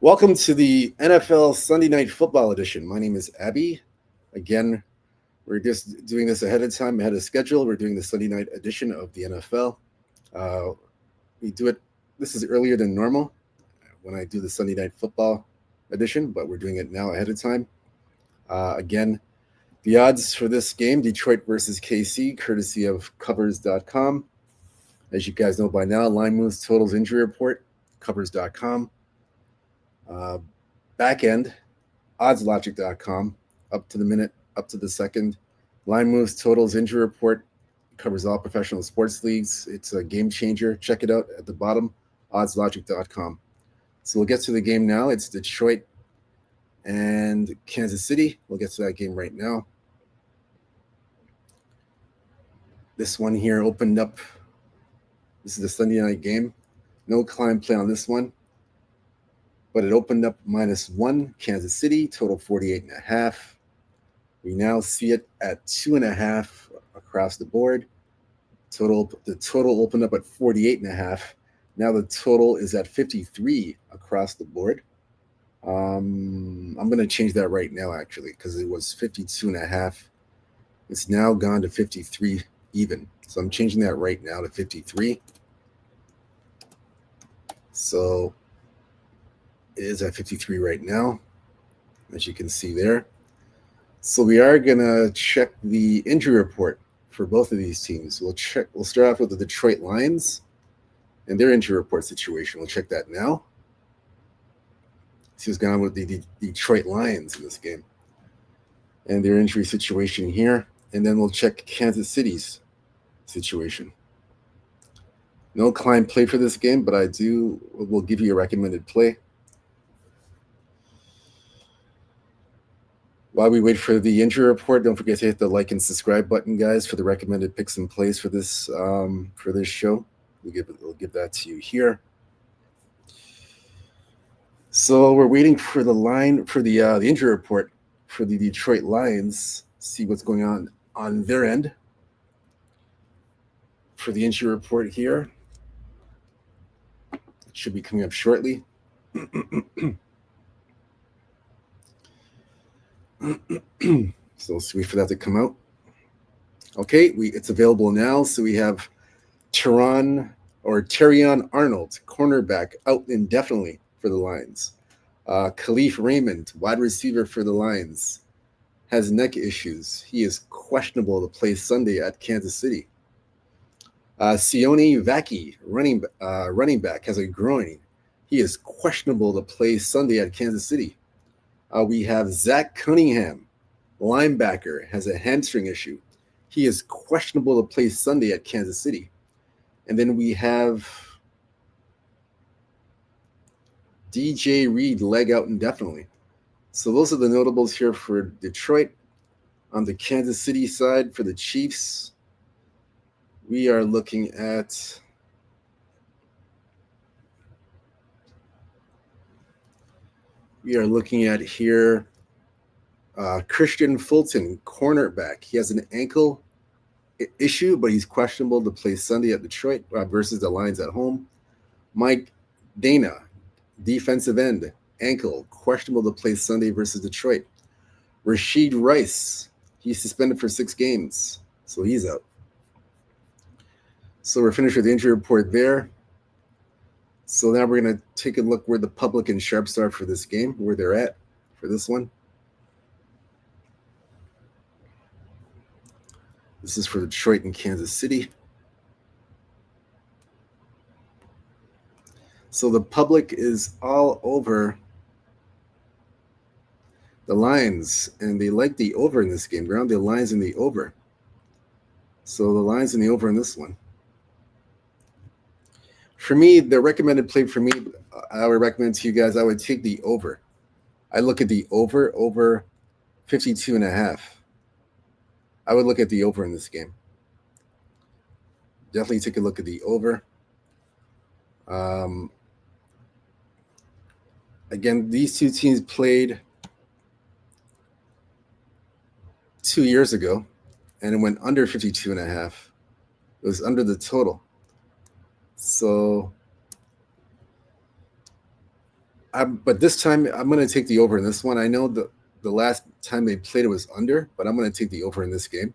Welcome to the NFL Sunday Night Football Edition. My name is Abby. Again, we're just doing this ahead of time, ahead of schedule. We're doing the Sunday night edition of the NFL. Uh, we do it, this is earlier than normal when I do the Sunday Night Football edition, but we're doing it now ahead of time. Again, the odds for this game, Detroit versus KC, courtesy of covers.com. As you guys know by now, line moves, totals, injury report, covers.com. Back end, oddslogic.com, up to the minute, up to the second. Line moves, totals, injury report, covers all professional sports leagues. It's a game changer. Check it out at the bottom, oddslogic.com. So we'll get to the game now. It's Detroit and Kansas City. We'll get to that game right now. This one here opened up. This is the Sunday night game. No climb play on this one, but it opened up -1 Kansas City, total 48.5. We now see it at 2.5 across the board. The total opened up at 48.5. Now the total is at 53 across the board. I'm going to change that right now, actually, because it was 52.5. It's now gone to 53 even. So I'm changing that right now to 53. So it is at 53 right now, as you can see there. So we are going to check the injury report for both of these teams. We'll start off with the Detroit Lions and their injury report situation. We'll check that now. See what's going on with the Detroit Lions in this game and their injury situation here. And then we'll check Kansas City's situation. No climb play for this game, but we'll give you a recommended play. While we wait for the injury report, don't forget to hit the like and subscribe button, guys, for the recommended picks and plays for this show. We'll give that to you here. So we're waiting for the line for the injury report for the Detroit Lions. See what's going on their end for the injury report here. It should be coming up shortly. So let's wait for that to come out. Okay, it's available now. So we have Terrion Arnold, cornerback, out indefinitely for the Lions. Khalif Raymond, wide receiver for the Lions, has neck issues. He is questionable to play Sunday at Kansas City. Sione Vaki, running back, has a groin. He is questionable to play Sunday at Kansas City. We have Zach Cunningham, linebacker, has a hamstring issue. He is questionable to play Sunday at Kansas City. And then we have DJ Reed, leg out indefinitely. So those are the notables here for Detroit. On the Kansas City side, for the Chiefs, we are looking at here Christian Fulton, cornerback. He has an ankle issue, but he's questionable to play Sunday at Detroit versus the Lions at home. Mike Dana, defensive end, ankle, questionable to play Sunday versus Detroit. Rashid Rice, he's suspended for 6 games, so he's out. So we're finished with the injury report there. So now we're going to take a look where the public and sharps are for this game, where they're at for this one. This is for Detroit and Kansas City. So the public is all over the Lions, and they like the over in this game. They're on the Lions in the over. So the Lions in the over in this one. For me, the recommended play for me, I would recommend to you guys, I would take the over. I look at the over 52.5. I would look at the over in this game. Definitely take a look at the over. Again, these two teams played 2 years ago, and it went under 52.5. It was under the total. So But this time I'm going to take the over in this one. I know the last time they played it was under, but I'm going to take the over in this game.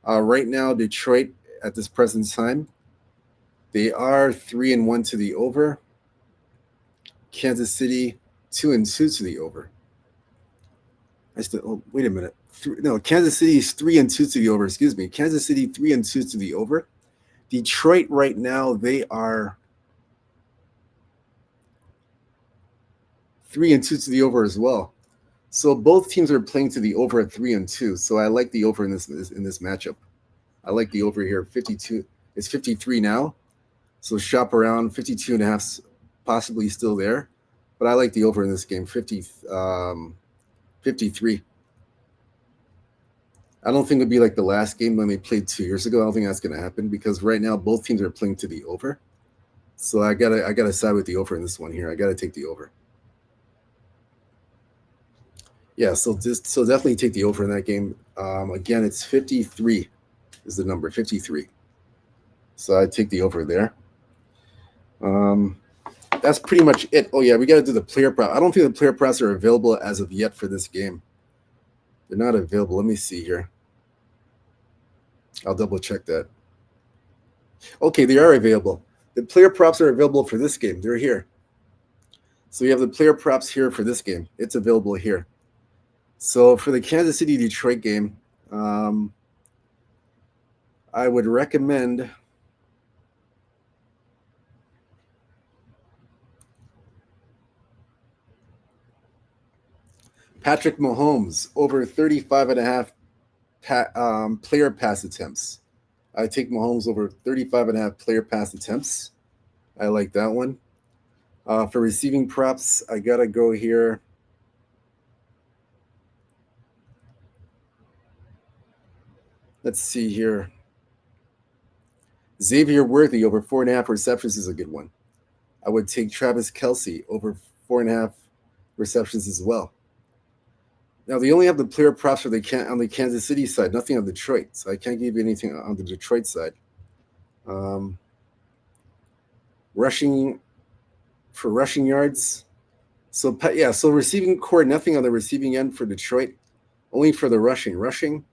Right now, Detroit at this present time, they are 3-1 to the over. Kansas City 2-2 to the over. Wait a minute. Kansas City is 3-2 to the over. Excuse me. Kansas City 3-2 to the over. Detroit right now, they are 3-2 to the over as well. So both teams are playing to the over at 3-2. So I like the over in this matchup. I like the over here. 52. It's 53 now. So shop around. 52.5 possibly still there. But I like the over in this game. 53. I don't think it'll be like the last game when they played 2 years ago. I don't think that's going to happen because right now both teams are playing to the over. So I gotta side with the over in this one here. I gotta take the over. Yeah, so definitely take the over in that game. Again, it's 53 is the number, 53. So I take the over there. That's pretty much it. Oh yeah, we got to do the player prop. I don't think the player props are available as of yet for this game. They're not available. Let me see here. I'll double check that. Okay, they are available. The player props are available for this game. They're here. So we have the player props here for this game. It's available here. So for the Kansas City Detroit game, I would recommend Patrick Mahomes over 35.5 player pass attempts. I take Mahomes over 35.5 player pass attempts. I like that one. For receiving props, I got to go here. Let's see here. Xavier Worthy over 4.5 receptions is a good one. I would take Travis Kelce over 4.5 receptions as well. Now, they only have the player props on the Kansas City side, nothing on Detroit. So I can't give you anything on the Detroit side. Rushing yards. So receiving core, nothing on the receiving end for Detroit, only for the rushing. Rushing,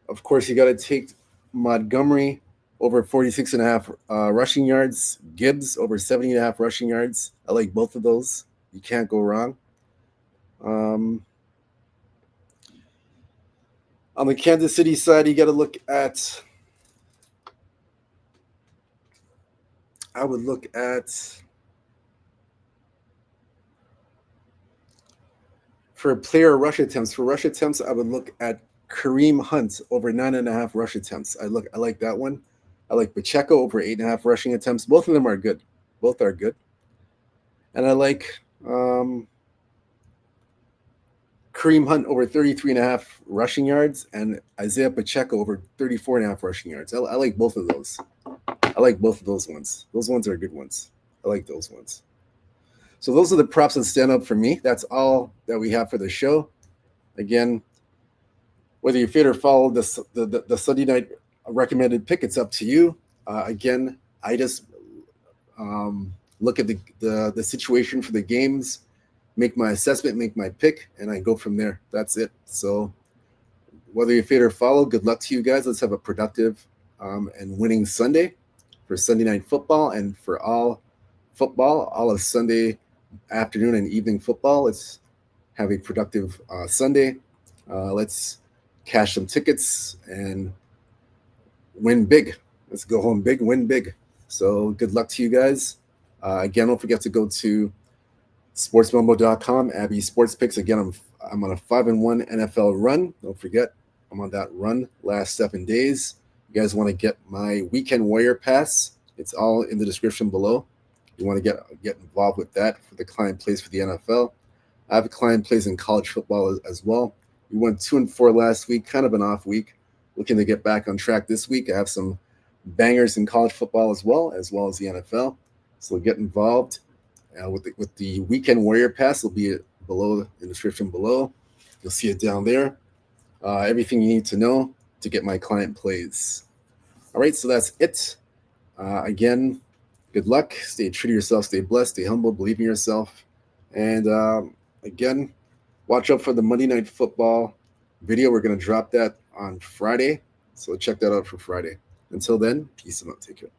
of course, you got to take Montgomery over 46.5 rushing yards. Gibbs over 70.5 rushing yards. I like both of those. You can't go wrong. On the Kansas City side, you got to look at. I would look at. For player rush attempts, I would look at Kareem Hunt over 9.5 rush attempts. I like that one. I like Pacheco over 8.5 rushing attempts. Both of them are good. Both are good. And I like Kareem Hunt over 33.5 rushing yards and Isaiah Pacheco over 34.5 rushing yards. I like both of those. I like both of those ones. Those ones are good ones. I like those ones. So those are the props that stand up for me. That's all that we have for the show. Again, whether you fade or follow the Sunday night recommended pick, it's up to you. Again, I just look at the situation for the games, make my assessment, make my pick, and I go from there. That's it. So whether you fade or follow, good luck to you guys. Let's have a productive and winning Sunday for Sunday night football and for all football, all of Sunday afternoon and evening football. Let's have a productive Sunday. Let's cash some tickets and win big. Let's go home big, win big. So good luck to you guys. Again, don't forget to go to sportsmumbo.com, Abbysportsbettingpicks. Again, I'm on a 5-1 NFL run. Don't forget, I'm on that run last 7 days. You guys want to get my Weekend Warrior Pass? It's all in the description below. You want to get involved with that for the client plays for the NFL. I have a client plays in college football as well. We went 2-4 last week, kind of an off week. Looking to get back on track this week. I have some bangers in college football as well as the NFL. So get involved with the Weekend Warrior Pass. It'll be below in the description below. You'll see it down there. Everything you need to know to get my client plays. All right, so that's it. Again, good luck. Stay true to yourself. Stay blessed. Stay humble. Believe in yourself. And again, watch out for the Monday Night Football video. We're going to drop that on Friday. So check that out for Friday. Until then, peace and out. Take care.